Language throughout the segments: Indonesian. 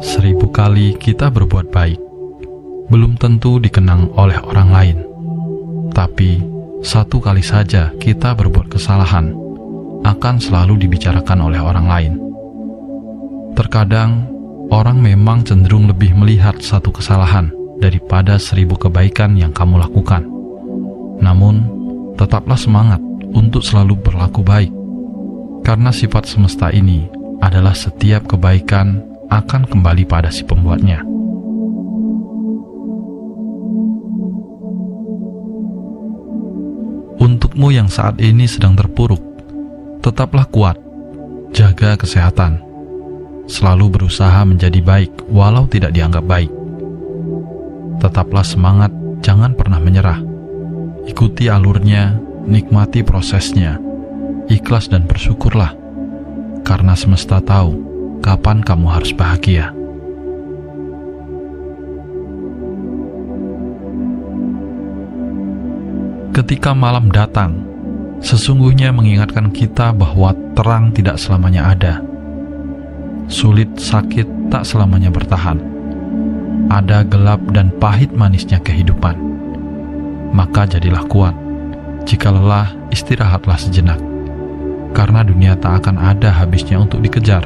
Seribu kali kita berbuat baik, belum tentu dikenang oleh orang lain. Tapi, satu kali saja kita berbuat kesalahan, akan selalu dibicarakan oleh orang lain. Terkadang, orang memang cenderung lebih melihat satu kesalahan daripada 1000 kebaikan yang kamu lakukan. Namun, tetaplah semangat untuk selalu berlaku baik, karena sifat semesta ini adalah setiap kebaikan akan kembali pada si pembuatnya. Untukmu yang saat ini sedang terpuruk, tetaplah kuat, jaga kesehatan, selalu berusaha menjadi baik walau tidak dianggap baik. Tetaplah semangat, jangan pernah menyerah. Ikuti alurnya, nikmati prosesnya, ikhlas dan bersyukurlah, karena semesta tahu kapan kamu harus bahagia. Ketika malam datang, sesungguhnya mengingatkan kita bahwa terang tidak selamanya ada. Sulit, sakit tak selamanya bertahan. Ada gelap dan pahit manisnya kehidupan. Maka jadilah kuat. Jika lelah, istirahatlah sejenak. Karena dunia tak akan ada habisnya untuk dikejar.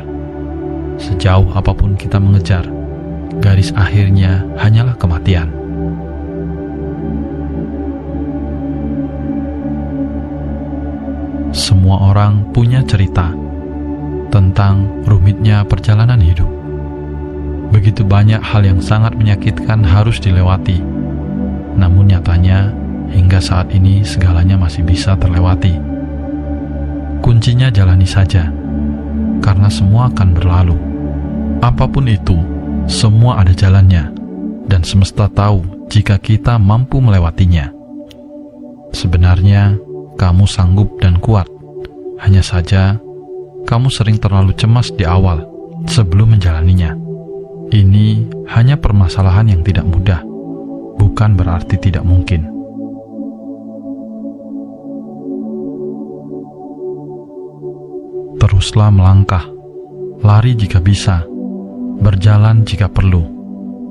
Sejauh apapun kita mengejar, garis akhirnya hanyalah kematian. Semua orang punya cerita tentang rumitnya perjalanan hidup. Begitu banyak hal yang sangat menyakitkan harus dilewati. Namun nyatanya, hingga saat ini segalanya masih bisa terlewati. Kuncinya jalani saja, karena semua akan berlalu. Apapun itu, semua ada jalannya, dan semesta tahu jika kita mampu melewatinya. Sebenarnya, kamu sanggup dan kuat. Hanya saja, kamu sering terlalu cemas di awal sebelum menjalaninya. Ini hanya permasalahan yang tidak mudah, bukan berarti tidak mungkin. Teruslah melangkah, lari jika bisa, berjalan jika perlu,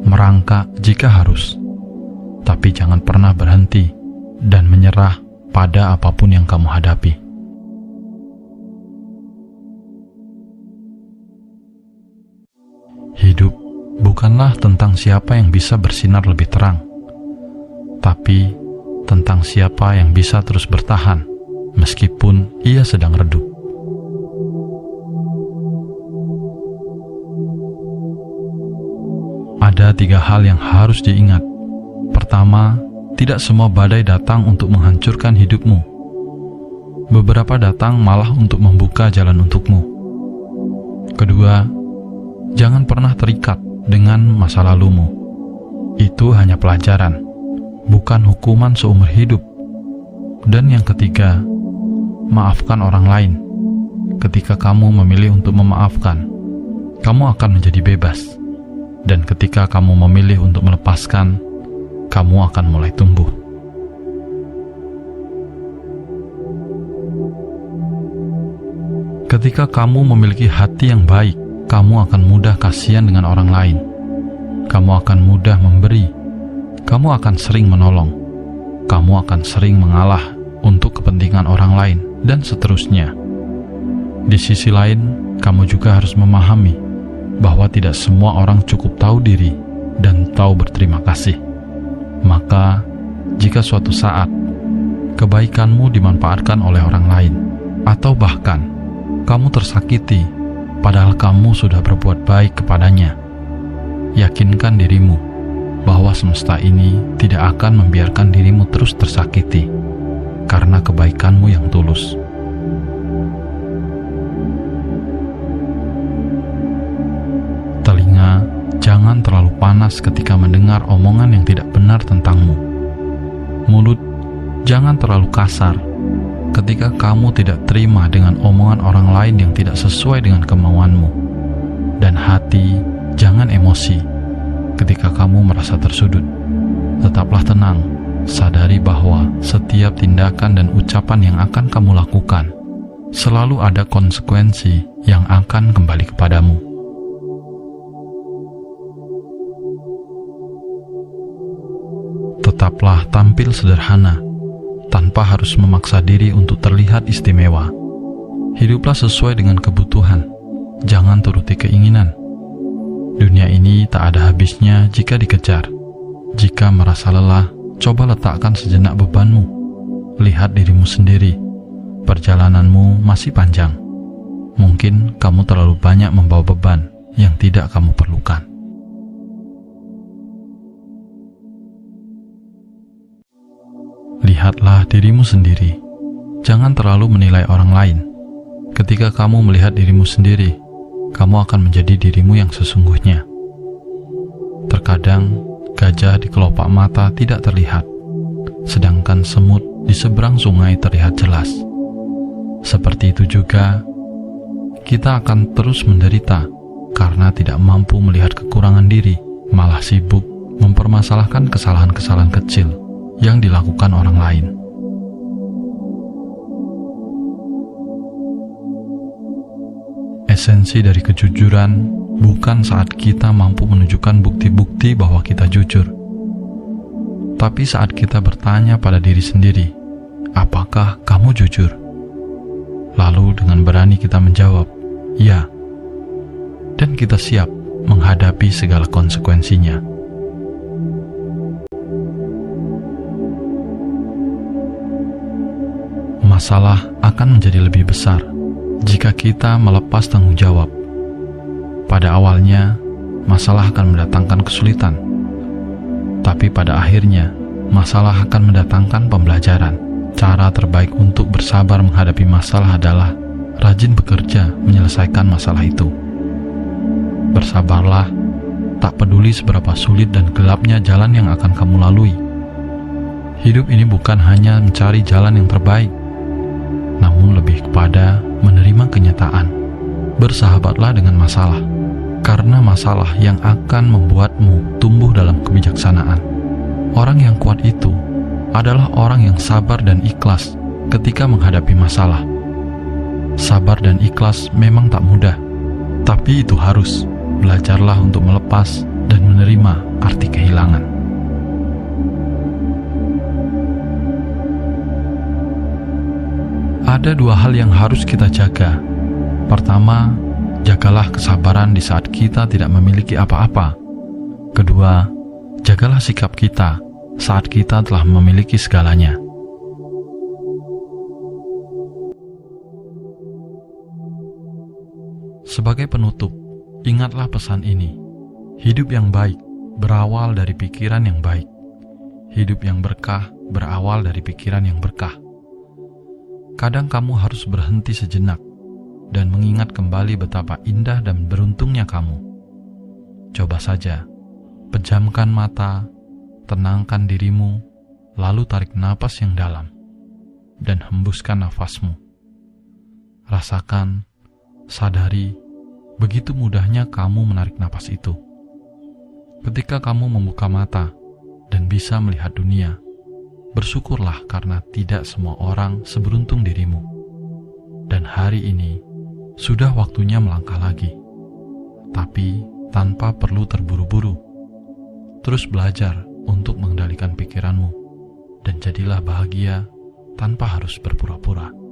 merangkak jika harus. Tapi jangan pernah berhenti dan menyerah pada apapun yang kamu hadapi. Hidup bukanlah tentang siapa yang bisa bersinar lebih terang, tapi tentang siapa yang bisa terus bertahan meskipun ia sedang redup. Ada 3 hal yang harus diingat. Pertama, tidak semua badai datang untuk menghancurkan hidupmu. Beberapa datang malah untuk membuka jalan untukmu. Kedua, jangan pernah terikat dengan masa lalumu. Itu hanya pelajaran, bukan hukuman seumur hidup. Dan yang ketiga, maafkan orang lain. Ketika kamu memilih untuk memaafkan, kamu akan menjadi bebas. Dan ketika kamu memilih untuk melepaskan, kamu akan mulai tumbuh. Ketika kamu memiliki hati yang baik, kamu akan mudah kasihan dengan orang lain. Kamu akan mudah memberi. Kamu akan sering menolong. Kamu akan sering mengalah untuk kepentingan orang lain, dan seterusnya. Di sisi lain, kamu juga harus memahami bahwa tidak semua orang cukup tahu diri dan tahu berterima kasih. Maka, jika suatu saat kebaikanmu dimanfaatkan oleh orang lain, atau bahkan kamu tersakiti padahal kamu sudah berbuat baik kepadanya, yakinkan dirimu bahwa semesta ini tidak akan membiarkan dirimu terus tersakiti karena kebaikanmu yang tulus. Telinga jangan terlalu panas ketika mendengar omongan yang tidak benar tentangmu. Mulut jangan terlalu kasar ketika kamu tidak terima dengan omongan orang lain yang tidak sesuai dengan kemauanmu. Dan hati jangan emosi ketika kamu merasa tersudut. Tetaplah tenang, sadari bahwa setiap tindakan dan ucapan yang akan kamu lakukan selalu ada konsekuensi yang akan kembali kepadamu. Tetaplah tampil sederhana, tanpa harus memaksa diri untuk terlihat istimewa. Hiduplah sesuai dengan kebutuhan, jangan turuti keinginan. Dunia ini tak ada habisnya jika dikejar. Jika merasa lelah, coba letakkan sejenak bebanmu. Lihat dirimu sendiri, perjalananmu masih panjang. Mungkin kamu terlalu banyak membawa beban yang tidak kamu perlukan. Lihatlah dirimu sendiri. Jangan terlalu menilai orang lain. Ketika kamu melihat dirimu sendiri, kamu akan menjadi dirimu yang sesungguhnya. Terkadang, gajah di kelopak mata tidak terlihat, sedangkan semut di seberang sungai terlihat jelas. Seperti itu juga, kita akan terus menderita karena tidak mampu melihat kekurangan diri, malah sibuk mempermasalahkan kesalahan-kesalahan kecil yang dilakukan orang lain. Esensi dari kejujuran bukan saat kita mampu menunjukkan bukti-bukti bahwa kita jujur, tapi saat kita bertanya pada diri sendiri, apakah kamu jujur? Lalu dengan berani kita menjawab, ya, dan kita siap menghadapi segala konsekuensinya. Masalah akan menjadi lebih besar jika kita melepas tanggung jawab. Pada awalnya, masalah akan mendatangkan kesulitan, tapi pada akhirnya, masalah akan mendatangkan pembelajaran. Cara terbaik untuk bersabar menghadapi masalah adalah rajin bekerja menyelesaikan masalah itu. Bersabarlah, tak peduli seberapa sulit dan gelapnya jalan yang akan kamu lalui. Hidup ini bukan hanya mencari jalan yang terbaik, namun lebih kepada menerima kenyataan. Bersahabatlah dengan masalah, karena masalah yang akan membuatmu tumbuh dalam kebijaksanaan. Orang yang kuat itu adalah orang yang sabar dan ikhlas ketika menghadapi masalah. Sabar dan ikhlas memang tak mudah, tapi itu harus. Belajarlah untuk melepas dan menerima arti kehilangan. Ada dua hal yang harus kita jaga. Pertama, jagalah kesabaran di saat kita tidak memiliki apa-apa. Kedua, jagalah sikap kita saat kita telah memiliki segalanya. Sebagai penutup, ingatlah pesan ini. Hidup yang baik berawal dari pikiran yang baik. Hidup yang berkah berawal dari pikiran yang berkah. Kadang kamu harus berhenti sejenak dan mengingat kembali betapa indah dan beruntungnya kamu. Coba saja, pejamkan mata, tenangkan dirimu, lalu tarik napas yang dalam dan hembuskan nafasmu. Rasakan, sadari, begitu mudahnya kamu menarik napas itu. Ketika kamu membuka mata dan bisa melihat dunia, bersyukurlah karena tidak semua orang seberuntung dirimu. Dan hari ini sudah waktunya melangkah lagi, tapi tanpa perlu terburu-buru. Terus belajar untuk mengendalikan pikiranmu dan jadilah bahagia tanpa harus berpura-pura.